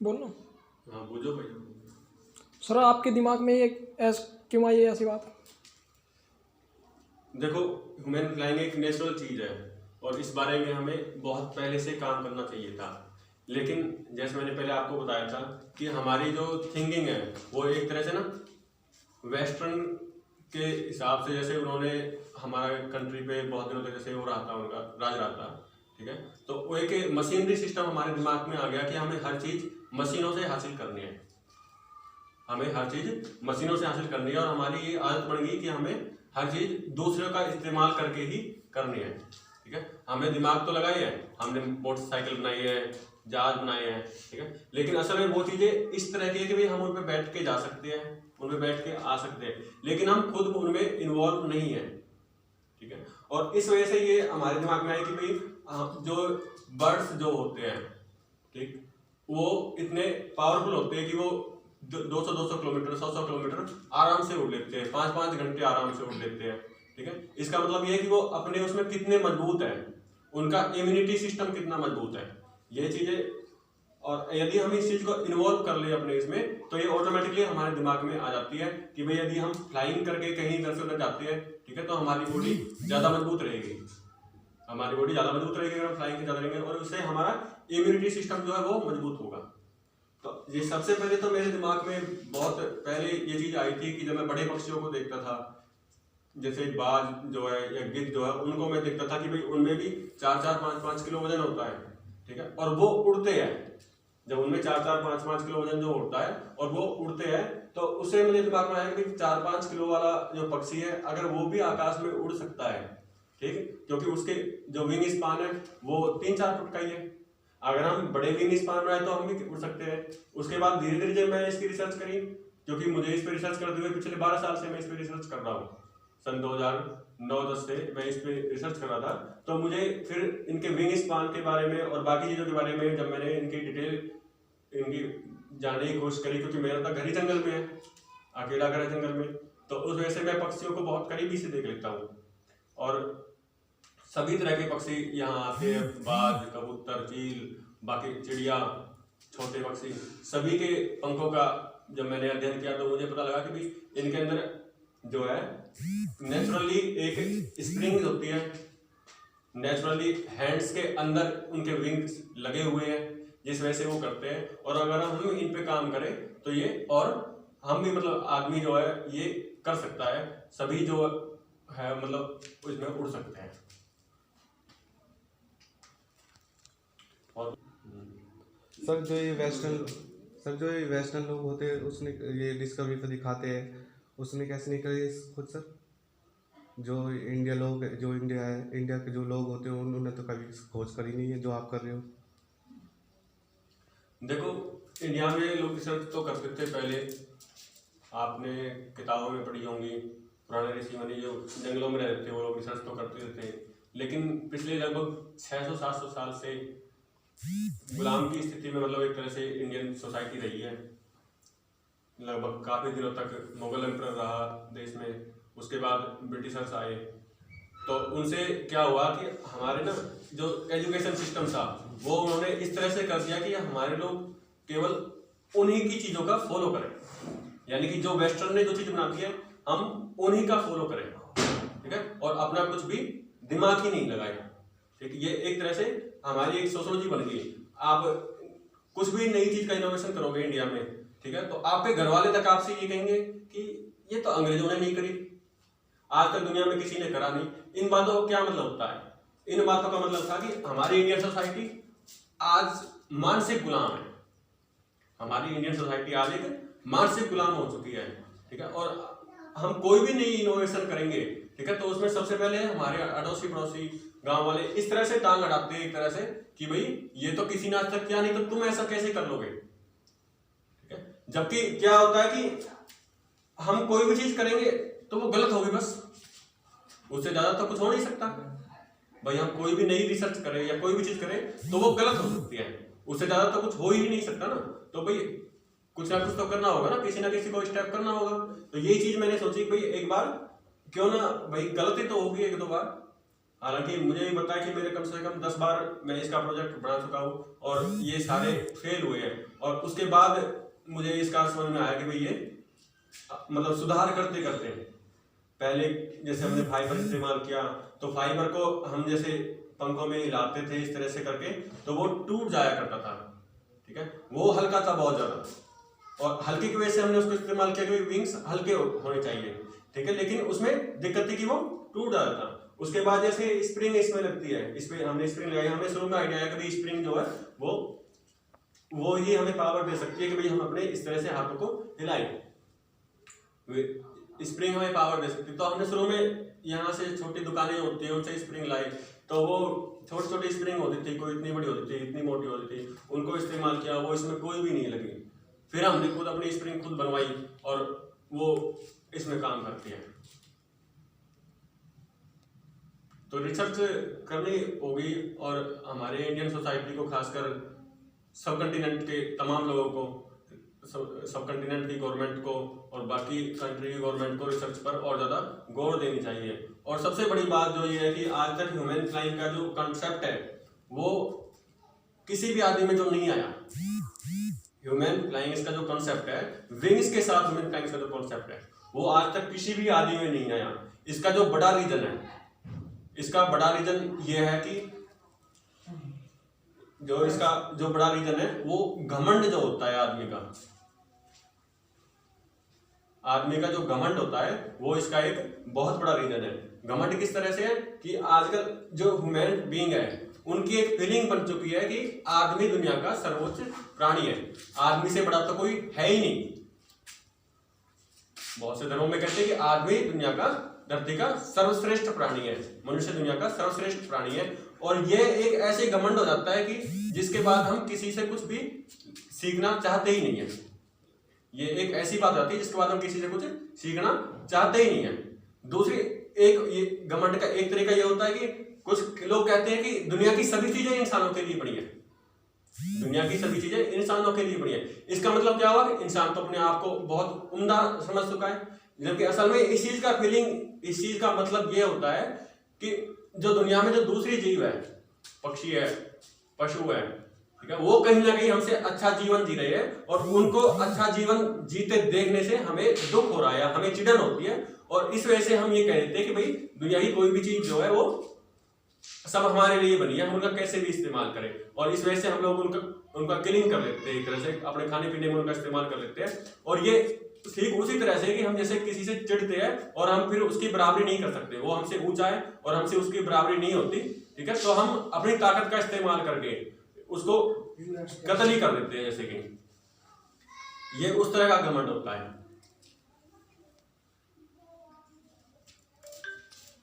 बोलो। हाँ बुझो भाई। सर आपके दिमाग में ये क्यों आई है ऐसी बात? देखो, ह्यूमन फ्लाइंग एक नेचुरल चीज़ है और इस बारे में हमें बहुत पहले से काम करना चाहिए था। लेकिन जैसे मैंने पहले आपको बताया था कि हमारी जो थिंकिंग है वो एक तरह से ना वेस्टर्न के हिसाब से, जैसे उन्होंने हमारे कंट्री पे बहुत दिनों तक जैसे वो रहा था, उनका राज रहा था, ठीक है। तो वो एक मशीनरी सिस्टम हमारे दिमाग में आ गया कि हमें हर चीज़ मशीनों से हासिल करनी है, हमें हर चीज़ मशीनों से हासिल करनी है। और हमारी ये आदत बन गई कि हमें हर चीज़ दूसरों का इस्तेमाल करके ही करनी है, ठीक है। हमने दिमाग तो लगाई है, हमने मोटरसाइकिल बनाई है, जहाज बनाए हैं, ठीक है। लेकिन असल में वो चीज़ें इस तरह की है कि भाई हम उन पर बैठ के जा सकते हैं, उन पर बैठ के आ सकते हैं, लेकिन हम खुद उनमें इन्वॉल्व नहीं है, ठीक है। और इस वजह से ये हमारे दिमाग में आया कि भाई जो बर्ड्स जो होते हैं, ठीक, वो इतने पावरफुल होते हैं कि वो 200 किलोमीटर 100 किलोमीटर आराम से उड़ लेते हैं, 5 घंटे आराम से उड़ लेते हैं, ठीक है। इसका मतलब ये है कि वो अपने उसमें कितने मजबूत है, उनका इम्यूनिटी सिस्टम कितना मजबूत है, ये चीजें। और यदि हम इस चीज को इन्वॉल्व कर ले अपने इसमें, तो ये ऑटोमेटिकली हमारे दिमाग में आ जाती है कि भाई यदि हम फ्लाइंग करके कहीं इधर से उधर जाते हैं, ठीक है, तो हमारी बॉडी ज्यादा मजबूत रहेगी, हमारी बॉडी ज्यादा मजबूत रहेगी अगर हम फ्लाइंग ज्यादा रहेंगे, और उससे हमारा इम्यूनिटी सिस्टम जो है वो मजबूत होगा। तो ये सबसे पहले तो मेरे दिमाग में बहुत पहले ये चीज आई थी कि जब मैं बड़े पक्षियों को देखता था, जैसे बाज जो है या गिद्ध जो है, उनको मैं देखता था कि भाई उनमें भी 4-4, 5-5 किलो वजन होता है, ठीक है, और वो उड़ते हैं। जब उनमें 4-4, 5-5 किलो वजन जो उड़ता है और वो उड़ते हैं, तो उससे मुझे दिमाग में आया कि 4-5 किलो वाला जो पक्षी है, अगर वो भी आकाश में उड़ सकता है, ठीक, क्योंकि उसके जो विंग स्पान है वो 3-4 फुट का ही है, अगर हम बड़े विंग स्पान बनाए तो हम भी उड़ सकते हैं। उसके बाद धीरे धीरे जब मैंने इसकी रिसर्च करी, क्योंकि मुझे इस पर रिसर्च करते हुए पिछले 12 साल से मैं इस पर रिसर्च कर रहा हूँ, सन 2009-10 से मैं इस पे रिसर्च कर रहा था, तो मुझे फिर इनके विंग स्पान के बारे में और बाकी चीज़ों के बारे में जब मैंने इनकी डिटेल इनकी जानने की कोशिश करी, क्योंकि मेरा तो घर ही जंगल में है, अकेला घर है जंगल में, तो उस वजह से मैं पक्षियों को बहुत करीबी से देख लेता हूँ। और सभी तरह के पक्षी यहाँ आते हैं, बाज, कबूतर, चील, बाकी चिड़िया, छोटे पक्षी, सभी के पंखों का जब मैंने अध्ययन किया तो मुझे पता लगा कि भाई इनके अंदर जो है नेचुरली एक स्प्रिंग होती है, नेचुरली हैंड्स के अंदर उनके विंग्स लगे हुए हैं, जिस वजह से वो करते हैं। और अगर हम इन पे काम करें तो ये, और हम भी मतलब आदमी जो है ये कर सकता है, सभी जो है मतलब इसमें उड़ सकते हैं। और सर जो ये वेस्टर्न लोग होते हैं उसने ये डिस्कवरी तो दिखाते हैं, उसने कैसे नहीं करी खुद सर? जो इंडिया है, इंडिया के जो लोग होते हैं उन्होंने तो कभी खोज करी नहीं है जो आप कर रहे हो। देखो, इंडिया में लोग रिसर्च तो करते थे पहले, आपने किताबों में पढ़ी होंगी, पुराने ऋषि मुनि जो जंगलों में रहते थे वो लोग रिसर्च तो करते थे, लेकिन पिछले लगभग 600-700 साल से गुलाम की स्थिति में मतलब एक तरह से इंडियन सोसाइटी रही है। लगभग काफी दिनों तक मुगल एम्परर रहा देश में, उसके बाद ब्रिटिशर्स आए, तो उनसे क्या हुआ कि हमारे ना जो एजुकेशन सिस्टम था वो उन्होंने इस तरह से कर दिया कि हमारे लोग केवल उन्हीं की चीजों का फॉलो करें, यानी कि जो वेस्टर्न ने जो चीज बना दी है हम उन्हीं का फॉलो करें, ठीक है, और अपना कुछ भी दिमाग ही नहीं लगाए, ठीक। ये एक तरह से हमारी एक सोशोलॉजी बन गई। आप कुछ भी नई चीज का इनोवेशन करोगे इंडिया में, ठीक है, तो आपके घर वाले तक आपसे ये कहेंगे कि ये तो अंग्रेजों ने नहीं करी, आज तक दुनिया में किसी ने करा नहीं। इन बातों का क्या मतलब होता है? इन बातों का मतलब था कि हमारी इंडियन सोसाइटी आज मानसिक गुलाम है, हमारी इंडियन सोसाइटी आज एक मानसिक गुलाम हो चुकी है, ठीक है। और हम कोई भी नई इनोवेशन करेंगे, ठीक है, तो उसमें सबसे पहले हमारे अड़ोसी पड़ोसी गांव वाले इस तरह से टांग अड़ाते हैं एक तरह से कि भाई ये तो किसी ने आज तक किया नहीं, तो तुम ऐसा कैसे कर लोगे, ठीक है। जबकि क्या होता है कि हम कोई भी चीज करेंगे तो वो गलत होगी, बस उससे ज्यादा तो कुछ हो नहीं सकता। भाई हम कोई भी नई रिसर्च करें या कोई भी चीज करें तो वो गलत हो सकती है, उससे ज्यादा तो कुछ हो ही नहीं सकता ना। तो भाई कुछ ना कुछ तो करना होगा ना, किसी ना किसी को स्टेप करना होगा। तो यही चीज मैंने सोची भाई एक बार क्यों ना, भाई गलती तो होगी 1-2 बार, हालांकि मुझे भी पता है कि मेरे कम से कम 10 बार मैं इसका प्रोजेक्ट बना चुका हूँ और ये सारे फेल हुए हैं। और उसके बाद मुझे इसका समझ में आया कि भाई ये मतलब सुधार करते करते पहले जैसे हमने फाइबर इस्तेमाल किया तो फाइबर को हम जैसे पंखों में हिलाते थे इस तरह से करके तो वो टूट जाया करता था, ठीक है, वो हल्का था बहुत ज़्यादा और हल्के की वजह से हमने उसको इस्तेमाल किया कि विंग्स हल्के होने चाहिए, ठीक है, लेकिन उसमें दिक्कत थी कि वो टूट जाता था। उसके बाद जैसे स्प्रिंग इसमें लगती है, इस पे हमने स्प्रिंग लगाई, हमें शुरू में आइडिया आया कि भाई स्प्रिंग जो है वो ही हमें पावर दे सकती है कि भाई हम अपने इस तरह से हाथों को हिलाएं, स्प्रिंग हमें पावर दे सकती है। तो हमने शुरू में यहाँ से छोटी दुकानें होती हैं उनसे स्प्रिंग लाई तो वो छोटी छोटी स्प्रिंग होती थी, कोई इतनी बड़ी होती थी, इतनी मोटी होती थी, उनको इस्तेमाल किया, वो इसमें कोई भी नहीं लगी। फिर हमने खुद अपनी स्प्रिंग खुद बनवाई और वो इसमें काम करती है। तो रिसर्च करनी होगी और हमारे इंडियन सोसाइटी को खासकर सब कंटिनेंट के तमाम लोगों को, सब कंटिनेंट की गवर्नमेंट को और बाकी कंट्री की गवर्नमेंट को रिसर्च पर और ज़्यादा गौर देनी चाहिए। और सबसे बड़ी बात जो ये है कि आज तक ह्यूमन फ्लाइंग का जो कंसेप्ट है वो किसी भी आदमी में जो नहीं आया, ह्यूमन फ्लाइंग इसका जो कंसेप्ट है विंग्स के साथ ह्यूमन फ्लाइंग का जो कंसेप्ट है वो आज तक किसी भी आदमी में नहीं आया। इसका जो बड़ा रीजन है, इसका बड़ा रीजन ये है कि जो इसका जो बड़ा रीजन है वो घमंड जो होता है आदमी का जो घमंड होता है वो इसका एक बहुत बड़ा रीजन है। घमंड किस तरह से है कि आजकल जो ह्यूमन बीइंग है उनकी एक फीलिंग बन चुकी है कि आदमी दुनिया का सर्वोच्च प्राणी है, आदमी से बड़ा तो कोई है ही नहीं। बहुत से धर्मों में कहते हैं कि आदमी दुनिया का, धरती का सर्वश्रेष्ठ प्राणी है, मनुष्य दुनिया का सर्वश्रेष्ठ प्राणी है। और ये एक ऐसे घमंड हो जाता है कि जिसके बाद हम किसी से कुछ भी सीखना चाहते ही नहीं है। ये एक ऐसी बात आती है जिसके बाद हम किसी से कुछ सीखना चाहते ही नहीं है। दूसरी एक ये घमंड का एक तरीका ये होता है कि कुछ लोग कहते हैं कि दुनिया की सभी चीजें इंसानों के लिए बनी है, दुनिया की सभी चीजें इंसानों के लिए बनी है। इसका मतलब क्या हुआ कि इंसान तो अपने आप को बहुत उम्दा समझ चुका है, जबकि असल में इस चीज का फीलिंग, इस चीज का मतलब ये होता है कि जो दुनिया में जो दूसरी जीव है, पक्षी है, पशु है, ठीक है, वो कहीं ना कहीं हमसे अच्छा जीवन जी रहे हैं और उनको अच्छा जीवन जीते देखने से हमें दुख हो रहा है, हमें चिढ़न होती है। और इस वजह से हम ये कह देते हैं कि भाई दुनिया की कोई भी चीज जो है वो सब हमारे लिए बनी है, हम उनका कैसे भी इस्तेमाल करें। और इस वजह से हम लोग उनका किलिंग कर लेते हैं, एक तरह से अपने खाने पीने में उनका इस्तेमाल कर लेते हैं। और ये ठीक उसी तरह से कि हम जैसे किसी से चिढ़ते हैं और हम फिर उसकी बराबरी नहीं कर सकते, वो हमसे ऊंचा है और हमसे उसकी बराबरी नहीं होती, ठीक है, तो हम अपनी ताकत का इस्तेमाल करके उसको कत्ल ही कर देते हैं। जैसे कि ये उस तरह का घमंड होता है।